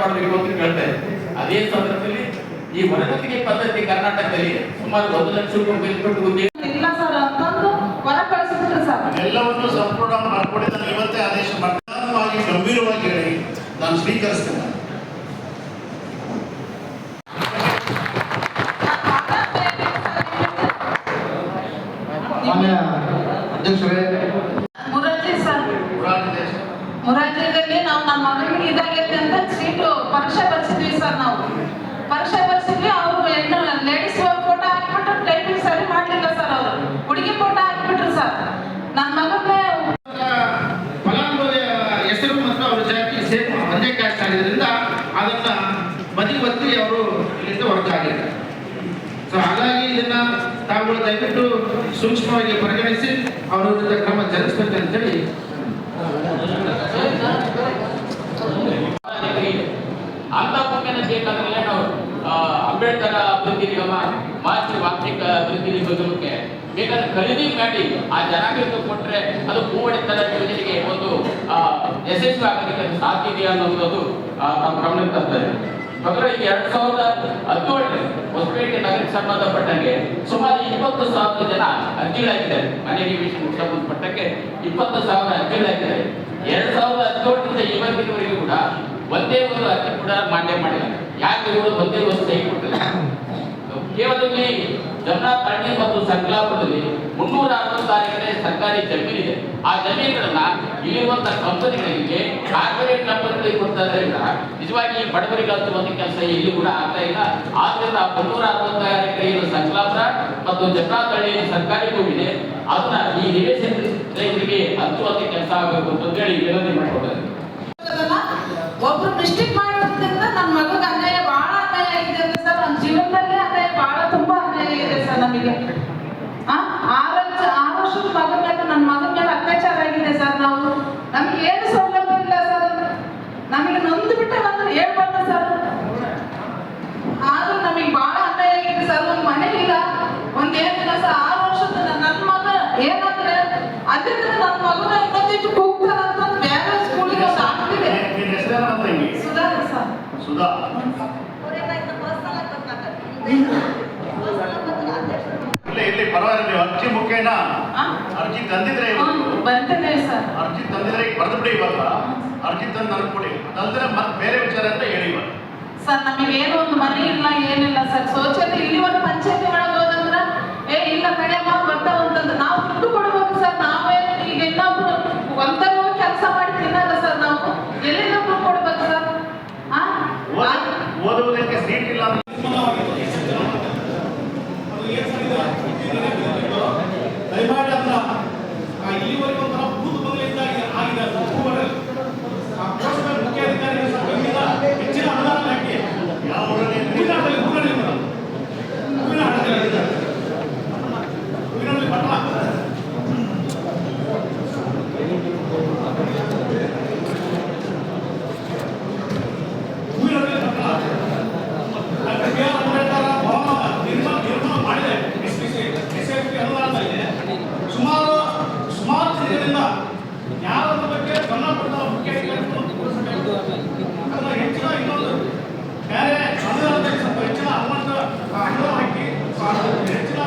ಮಾಡಬೇಕು ಅಂತ ಹೇಳ್ತಾ ಇದ್ದಾರೆ. ಅದೇ ಸಂದರ್ಭದಲ್ಲಿ ಈ ಹೊರಗುತ್ತಿಗೆ ಪದ್ಧತಿ ಕರ್ನಾಟಕದಲ್ಲಿ ಸುಮಾರು 1 ಲಕ್ಷ ರೂಪಾಯಿ ಉದ್ಯೋಗ ಇಲ್ಲ ಸರ್ ಅಂತಂದು ಹೊರ ಕಳಿಸಿದ್ರು ಸರ್. ಎಲ್ಲವನ್ನು ಸಂಪೂರ್ಣ ಮಾಡಿಕೊಡಿ. ನಾನು ಇವತ್ತೇ ಆದೇಶ ಮಾಡ್ತೀನಿ, ಗಂಭೀರವಾಗಿ ಹೇಳಿ ನಾನು ಸ್ವೀಕರಿಸ್ತೇನೆ. ಅಧ್ಯಕ್ಷರೇ, ಮುರಾರ್ಜಿದಲ್ಲಿ ನಾವು ನಮ್ಮ ಮಗನಿಗೆ ಇದಾಗೈತೆ ಅಂತ ಸೀಟು ಪರೀಕ್ಷೆ ಬರ್ಸಿದ್ವಿ ಸರ್. ನಾವು ಪರೀಕ್ಷೆ ಬರ್ಸಿದ್ವಿ. ಅವರು ಹೆಣ್ಣು ಲೇಡೀಸ್ ಫೋಟೋ ಹಾಕ್ಬಿಟ್ಟು ಟೈಪಿಂಗ್ ಸರಿ ಮಾಡ್ಲಿಲ್ಲ ಸರ್. ಅವರು ಹುಡುಗಿ ಫೋಟೋ ಹಾಕ್ಬಿಟ್ರು ಸರ್. ನನ್ನ ಮಗನೇ ಫಲಾನುಭವಿ ಹೆಸರು ಮತ್ತು ಅವರ ಜಾತಿ ಸೇಮ್ ಒಂದೇ ಕ್ಯಾಸ್ಟ್ ಆಗಿದ್ದರಿಂದ ಅದನ್ನ ಬದಿ ಒತ್ತಿ ಅವರು ಇಲ್ಲಿಂದ ಹೊರತಾಗಿದ್ದಾರೆ. ಸೊ ಹಾಗಾಗಿ ಇದನ್ನ ತಾವುಗಳು ದಯವಿಟ್ಟು ಸೂಕ್ಷ್ಮವಾಗಿ ಪರಿಗಣಿಸಿ ಅವರ ವಿರುದ್ಧ ಕ್ರಮ ಜರುಗಿಸಬೇಕು ಅಂತೇಳಿ. ಅಂತ ಮುಖ್ಯನ ಬೇಕಾದ್ರೆ ನಾವು ಅಂಬೇಡ್ಕರ್ ಅಭಿವೃದ್ಧಿ ನಿಗಮ, ಮಹರ್ಷಿ ವಾಲ್ಮೀಕಿ ಅಭಿವೃದ್ಧಿ ನಿಗಮಕ್ಕೆ ಬೇಕಾದ್ರೆ ಖರೀದಿ ಮಾಡಿ ಆ ಜನಾಂಗಕ್ಕೆ ಕೊಟ್ಟರೆ ಅದು ಭೂವಡೆತನ ಯೋಜನೆಗೆ ಒಂದು ಯಶಸ್ವಿ ಆಗೋದಕ್ಕೆ ಸಾಧ್ಯ ಇದೆಯಾ ಅನ್ನೋದು ನಮ್ಮ ಗಮನಕ್ಕೆ ತರ್ತಾರೆ. ಮಕ್ಕಳು ಈಗ 2017 ಹೊಸಪೇಟೆ ನಗರಕ್ಕೆ ಸಂಬಂಧಪಟ್ಟಂಗೆ ಸುಮಾರು 20,000 ಜನ ಅರ್ಜಿಗಳಾಗಿದ್ದಾರೆ. ಮನೆ ನಿವೇಶನಕ್ಕೆ ಸಂಬಂಧಪಟ್ಟಕ್ಕೆ 20,000 ಅರ್ಜಿಗಳಾಗಿದ್ದಾರೆ. 2017ರಿಂದ ಇವತ್ತಿನವರೆಗೂ ಕೂಡ ಒಂದೇ ಒಂದು ಅರ್ಜಿ ಕೂಡ ಮಾನ್ಯ ಮಾಡಿಲ್ಲ. ಯಾಕೆ ಇವರು ಒಂದೇ ಒಂದು ಸಹಿ ಕೊಟ್ಟಿಲ್ಲ? ಕೇವಲ ಇಲ್ಲಿ ಜಮನಾಪರ್ಣಿ ಮತ್ತು ಸಂಕಲಾಪುರದಲ್ಲಿ 366 ಎಕರೆ ಸರ್ಕಾರಿ ಜಮೀನಿದೆ. ಆ ಜಮೀನುಗಳನ್ನ ಇಲ್ಲಿರುವಂತಹ ಕಂಪನಿಗಳಿಗೆ, ಕಾರ್ಪೊರೇಟ್ ಕಂಪನಿಗಳಿಗೆ ಕೊಡ್ತಾ ಇದ್ರಿಂದ ನಿಜವಾಗಿ ಬಡವರಿಗಂತೂ ಒಂದು ಕೆಲಸ ಇಲ್ಲಿ ಕೂಡ ಆಗ್ತಾ ಇಲ್ಲ. ಆದ್ರಿಂದ 366 ಎಕರೆ ಸಂಕಲಾಪುರ ಮತ್ತು ಜಮನಾಪರ್ಣಿ ಸರ್ಕಾರಿ ಭೂಮಿದೆ, ಅದನ್ನ ಈ ನಿವೇಶನ ರೈತರಿಗೆ ಹಂಚುವಂತ ಕೆಲಸ ಆಗಬೇಕು ಅಂತ ಹೇಳಿ ವಿನಂತಿ ಮಾಡಿಕೊಡ್ತಾರೆ. ಒಬ್ರು ಮಿಸ್ಟೇಕ್ ಮಾಡೋದ್ರಿಂದ ನನ್ನ ಮಗಗೆ ಅನ್ಯಾಯ ಬಹಳ ಅನ್ಯಾಯ ಆಗಿದೆ ಸರ್. ನನ್ನ ಜೀವನದಲ್ಲಿ ಅನ್ಯಾಯ ಬಹಳ ತುಂಬಾ ಅನ್ಯಾಯ ಇದೆ ಸರ್. ನಮಗೆ 6 ವರ್ಷದ ಮಗ ಮೇಲೆ ನನ್ನ ಮಗನ ಮೇಲೆ ಅತ್ಯಾಚಾರ ಆಗಿದೆ ಸರ್. ನಮಗೆ ಏನು ಸೌಲಭ್ಯ ಇಲ್ಲ ಸರ್. ನಮಗೆ ನೊಂದು ಬಿಟ್ಟೆ ಬಂದ್ರೆ ಹೇಳ್ಬಾರ್ದು ಸರ್. ಆದ್ರೂ ನಮಗೆ ಬಹಳ ಅನ್ಯಾಯ ಆಗಿದೆ ಸರ್. ಒಂದು ಮನೆ ಇಲ್ಲ, ಒಂದೇನಿಲ್ಲ ಸರ್. 6 ವರ್ಷದ ನನ್ನ ಮಗ ಏನಂದ್ರೆ ಅಲ್ಲಿಂದ ನನ್ನ ಮಗನ ಇನ್ನೊಂದಿಟ್ಟು ಕೂಗ್ತಾರಂತ ಬೇರೆ ಸ್ಕೂಲಿಗೆ ಒಂದು ಆಗ್ತಿದೆ. ಸುಧಾ ಸರ್. ಸುಧಾ ಇಲ್ಲಿ ಪರವಾಗಿಲ್ಲ. ನೀವು ಅರ್ಜಿ ಮುಖೇನ ಅರ್ಜಿ ತಂದಿದ್ರೆ ಬರ್ತೇನೆ ಸರ್. ಅರ್ಜಿ ತಂದಿದ್ರೆ ಬರೆದು ಬಿಡಿ. ಇವಾಗ ಅರ್ಜಿ ತಂದು ನನಗೆ ಕೊಡಿ. ಅದಲ್ದ್ರೆ ಮತ್ತೆ ಬೇರೆ ವಿಚಾರ ಅಂತ ಹೇಳಿ ಸರ್. ನಮಗೆ ಏನು ಒಂದು ಮನೆ ಇಲ್ಲ, ಏನಿಲ್ಲ ಸರ್. ಶೌಚಾಲಯ ಇಲ್ಲಿ ಒಂದು ಪಂಚಾಯತಿ ಒಳಗೆ ಹೋದಂದ್ರ ಇಲ್ಲ ಕಡೆಯಮ್ಮ ಬರ್ತಾವ ಅಂತಂದ್ರೆ ನಾವು ದುಡ್ಡು ಕೊಡ್ಬೇಕು ಸರ್. ನಾವೇ ಈಗ ಇನ್ನೊಬ್ರು ಒಂಥರ ಕೆಲಸ ಮಾಡಿ ತಿನ್ನಲ್ಲ ಸರ್. ನಾವು ಎಲ್ಲಿಂದ ದುಡ್ಡು ಕೊಡ್ಬೇಕು ಸರ್? ಓದುವುದಕ್ಕೆ ಸೀಟ್ ಇಲ್ಲ. ದಯಮಾಡಿ ಅದನ್ನ ಇಲ್ಲಿವರೆಗೆ ಒಂಥರ ಬೂತ್ ಬಂಗಲೆಯಿಂದಾಗಿ ಆಗಿದೆ. ಮುಖ್ಯಾಧಿಕಾರಿಗಳು ಹೆಚ್ಚಿನ ಅನುದಾನ ಹಾಕಿ ಯಾವ ಹೂವಿನಲ್ಲಿ ಪಟ್ಟಣ ನಿರ್ಮಾಣ ಮಾಡಿದೆ. ಸುಮಾರು ದಿನದಿಂದ ಯಾರ ಬಗ್ಗೆ ಗಮನ ಕೊಡ್ತಾರ ಮುಖ್ಯಾಧಿಕಾರಿಗಳು ಅದನ್ನ ಹೆಚ್ಚಿನ ಇನ್ನೊಂದು ಬೇರೆ ಅನುದಾನದಲ್ಲಿ ಸ್ವಲ್ಪ ಹೆಚ್ಚಿನ ಅನುದಾನ ಹಾಕಿ ಹೆಚ್ಚಿನ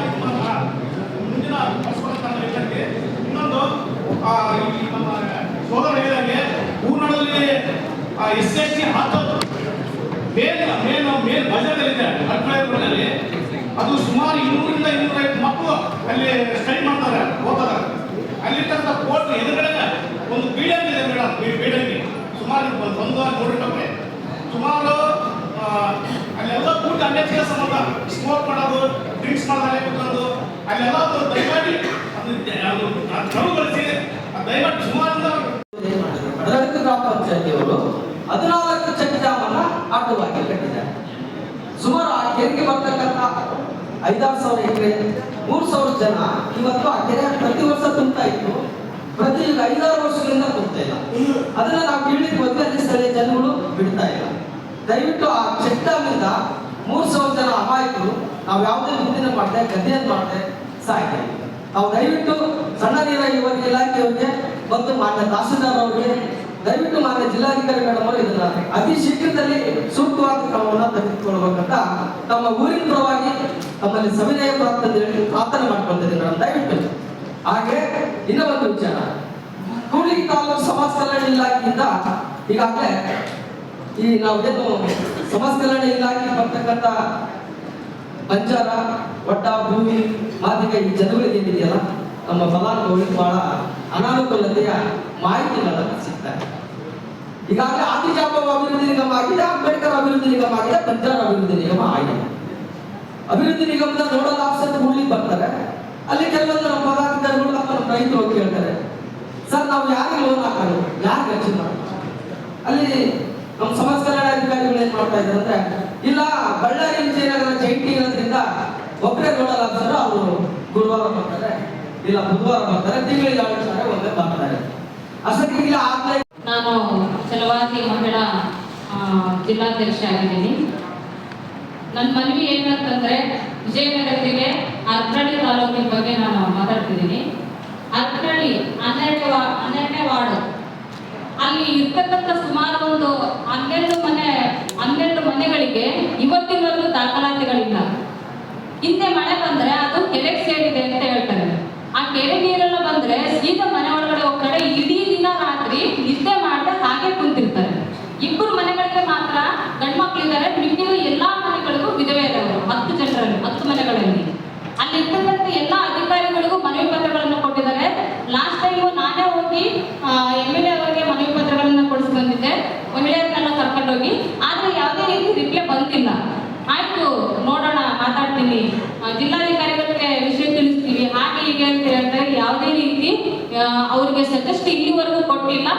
ಮುಂದಿನ ವರ್ಷಗಳ ರೈತರಿಗೆ ಇನ್ನೊಂದು ನಮ್ಮ ಸೋದರ ಹೇಳಿದಾಗೆ ಊರಿನಲ್ಲಿ SC ಹಾಕೋದು ಮೇನ್ ಬಜೆಟ್ನಲ್ಲಿದೆ. ಅಡ್ವೈಸರ್ನಲ್ಲಿ ಅದು ಸುಮಾರು 200ರಿಂದ 250 ಮಕ್ಕಳು ಅಲ್ಲಿ ಸ್ಟಡಿ ಮಾಡ್ತಾರೆ, ಓದ್ತಾರೆ. ಅಲ್ಲಿರ್ತಕ್ಕಂಥ ಕೋರ್ಟ್ ಎದುರುಗಡೆ ಒಂದು ಬಿಲ್ಡಿಂಗ್ ಇದೆ ಮೇಡಮ್. ಬಿಲ್ಡಿಂಗ್ ಸುಮಾರು 1 ನೋಡಿದ್ರೆ ಸುಮಾರು ಅಲ್ಲೆಲ್ಲ ಕೂಟ ಅನ್ಯಚಿಕ ಸಂಬಂಧ ಸ್ಮೋಕ್ ಮಾಡೋದು, ಡ್ರಿಂಕ್ಸ್ ಮಾಡೋದೇ ಕೂತ್ಕೊಂಡು ಅಲ್ಲೆಲ್ಲ ದಯಮಾಡಿ ಅದು ಕ್ರಮಗೊಳಿಸಿ ದಯಮಾಡಿ ಸುಮಾರು ಬಡವರ್ಗ ಗ್ರಾಮ ಪಂಚಾಯತಿಯವರು 14 ಚೆಕ್ ಡ್ಯಾಮನ್ನು ಅಡ್ಡವಾಗಿ ಕಟ್ಟಿದ್ದಾರೆ. ಸುಮಾರು ಆ ಕೆರೆಗೆ ಬರ್ತಕ್ಕಂಥ 5,000 ಎಕರೆ 3,000 ಜನ ಇವತ್ತು ಆ ಕೆರೆ ಪ್ರತಿ ವರ್ಷ ತುಂಬ್ತಾ ಇತ್ತು. ಪ್ರತಿ 5-6 ವರ್ಷಗಳಿಂದ ತುಂಬ್ತಾ ಇಲ್ಲ. ಅದನ್ನ ನಾವು ಕೇಳಿದ್ವಿ, ಅಲ್ಲಿ ಸ್ಥಳೀಯ ಜನಗಳು ಬಿಡ್ತಾ ಇಲ್ಲ. ದಯವಿಟ್ಟು ಆ ಚೆಕ್ ಡ್ಯಾಮಿಂದ 3,000 ಜನ ಅಮಾಯಕರು ನಾವು ಯಾವುದೇ ಮುಂದಿನ ಮಾಡದೆ ಗದ್ದೆಯನ್ನು ಮಾಡದೆ ಸಾಯ್ತಾ ಇದ್ದೀವಿ. ನಾವು ದಯವಿಟ್ಟು ಸಣ್ಣ ನೀರಾವರಿ ಇಲಾಖೆಯವರಿಗೆ ಮತ್ತು ಮಾನ್ಯ ತಹಸೀಲ್ದಾರ್ ಅವರಿಗೆ ದಯವಿಟ್ಟು ಮಾನ್ಯ ಜಿಲ್ಲಾಧಿಕಾರಿ ಮೇಡಮ್ ಅವರು ಇದನ್ನ ಅತಿ ಶೀಘ್ರದಲ್ಲಿ ಸೂಕ್ತವಾದ ಕ್ರಮವನ್ನು ತೆಗೆದುಕೊಳ್ಬೇಕಂತ ತಮ್ಮ ಊರಿನ ಪರವಾಗಿ ತಮ್ಮಲ್ಲಿ ಸವಿನಯ ಪ್ರಾರ್ಥನೆ ಮಾಡ್ಕೊಳ್ತಿದ್ದೀನಿ ಮೇಡಮ್, ದಯವಿಟ್ಟು. ಹಾಗೆ ಇನ್ನೂ ಒಂದು ವಿಚಾರ, ಕೂಡ್ಲಿಗಿ ತಾಲೂಕು ಸಮಾಜ ಕಲ್ಯಾಣ ಇಲಾಖೆಯಿಂದ ಈಗಾಗಲೇ ಈ ನಾವೇನು ಸಮಾಜ ಕಲ್ಯಾಣ ಇಲಾಖೆ ಬರ್ತಕ್ಕಂಥ ಬಂಜಾರ, ಒಟ್ಟ, ಭೂಮಿ, ಮಾದಿಗ ಈ ಜನಗಳಿಗೆ ಏನಿದೆಯಲ್ಲ ನಮ್ಮ ಫಲಾನುಭವಿಗಳಿಗೆ ಬಹಳ ಅನಾನುಕೂಲತೆಯ ಮಾಹಿತಿಗಳನ್ನು ಸಿಗ್ತಾರೆ. ಈಗಾಗಲೇ ಆದಿಜಾಂಬವ ಅಭಿವೃದ್ಧಿ ನಿಗಮ ಆಗಿದೆ, ಅಂಬೇಡ್ಕರ್ ಅಭಿವೃದ್ಧಿ ನಿಗಮ ಆಗಿದೆ, ಬಂಜಾರ ಅಭಿವೃದ್ಧಿ ನಿಗಮ ಆಗಿದೆ. ಅಭಿವೃದ್ಧಿ ನಿಗಮದ ನೋಡಲ್ ಆಫೀಸರ್ ಕೂಡ್ಲಿಕ್ಕೆ ಬರ್ತಾರೆ. ಅಲ್ಲಿ ಕೆಲವೊಂದು ನಮ್ಮ ಪದಾಧಿಕಾರಿಗಳು ನಮ್ಮ ರೈತರು ಹೋಗಿ ಕೇಳ್ತಾರೆ, ಸರ್ ನಾವು ಯಾರಿಗೆ ಲೋನ್ ಹಾಕೋದು, ಯಾರಿಗೆ ಅರ್ಜಿ ಮಾಡೋದು? ಅಲ್ಲಿ ನಮ್ಮ ಸಮಾಜ ಕಲ್ಯಾಣ ಅಧಿಕಾರಿಗಳು ಏನ್ ಮಾಡ್ತಾ ಇದ್ದಾರೆ ಅಂದ್ರೆ, ಇಲ್ಲ ಬಳ್ಳಾರಿ ವಿಜಯನಗರ ಜೈಂಟಿ ಇರೋದ್ರಿಂದ ಒಬ್ಬರೇ ನೋಡಲ್ ಆಫೀಸರ್, ಅವರು ಗುರುವಾರ ಬರ್ತಾರೆ, ಇಲ್ಲ ಬುಧವಾರ ಬರ್ತಾರೆ, ತಿಂಗಳಿಗೆ 2 ಸಾರಿ ಒಮ್ಮೆ ಬರ್ತಾರೆ. ಅಷ್ಟಕ್ಕೆ ಇಲ್ಲ ಆನ್ಲೈನ್. ನಾನು ಛಲವಾದಿ ಮಹಿಳಾ ಜಿಲ್ಲಾಧ್ಯಕ್ಷ ಆಗಿದ್ದೀನಿ. ನನ್ನ ಮನವಿ ಏನಂತಂದ್ರೆ, ವಿಜಯನಗರ ಜಿಲ್ಲೆ ಅರ್ಕಳ್ಳಿ ತಾಲೂಕಿನ ಬಗ್ಗೆ ನಾನು ಮಾತಾಡ್ತಿದ್ದೀನಿ. ಅರ್ಕಳ್ಳಿ 12ನೇ ವಾರ್ಡು, ಅಲ್ಲಿ ಇರ್ತಕ್ಕಂಥ ಸುಮಾರು ಒಂದು 12 ಮನೆಗಳಿಗೆ ಇವತ್ತಿನವರೆಗೂ ದಾಖಲಾತಿಗಳಿಲ್ಲ. ಹಿಂದೆ ಮಳೆ ಬಂದ್ರೆ ಅದು ಕೆರೆಗೆ ಸೇರಿದೆ ಅಂತ ಹೇಳ್ತಾರೆ. ಆ ಕೆರೆ ನೀರೆಲ್ಲ ಬಂದ್ರೆ ಸೀದಾ ಮನೆ ಒಳಗಡೆ ಹೋಗ್ತಾರೆ, ಇಡೀ ದಿನ ರಾತ್ರಿ ನಿದ್ದೆ ಮಾಡದೆ ಹಾಗೆ ಕುಂತಿರ್ತಾರೆ. 2 ಮನೆಗಳಿಗೆ ಮಾತ್ರ ಗಂಡು ಮಕ್ಕಳಿದ್ದಾರೆ, ಮಿಕ್ಕಿದ ಎಲ್ಲಾ ಮನೆಗಳಿಗೂ ವಿಧವೆ ಇರೋರು 10 ಜನರಲ್ಲಿ 10 ಮನೆಗಳಲ್ಲಿ. ಅಲ್ಲಿ ಇರ್ತಕ್ಕಂಥ ಎಲ್ಲಾ ಅಧಿಕಾರಿಗಳಿಗೂ ಮನವಿ ಪತ್ರಗಳನ್ನು ಕೊಟ್ಟಿದ್ದಾರೆ. ಲಾಸ್ಟ್ ಟೈಮು ನಾನೇ ಹೋಗಿ MLA ಅವರಿಗೆ ಮನವಿ ಪತ್ರಗಳನ್ನು ಕೊಡಿಸಿ ಬಂದಿದ್ದೆ, ಮಹಿಳೆಯರನ್ನೆಲ್ಲ ಕರ್ಕೊಂಡೋಗಿ. ಆದ್ರೆ ಯಾವುದೇ ರೀತಿ ರಿಪ್ಲೈ ಬಂದಿಲ್ಲ. ಆಯ್ತು ನೋಡೋಣ, ಮಾತಾಡ್ತೀನಿ, ಜಿಲ್ಲಾಧಿಕಾರಿಗಳಿಗೆ ವಿಷಯ ತಿಳಿಸ್ತೀವಿ, ಹಾಗೆ ಹೀಗೆ ಅಂತ ಹೇಳ್ತಾರೆ. ಯಾವುದೇ ರೀತಿ ಅವ್ರಿಗೆ ಸಜೆಸ್ಟ್ ಇಲ್ಲಿವರೆಗೂ ಕೊಟ್ಟಿಲ್ಲ.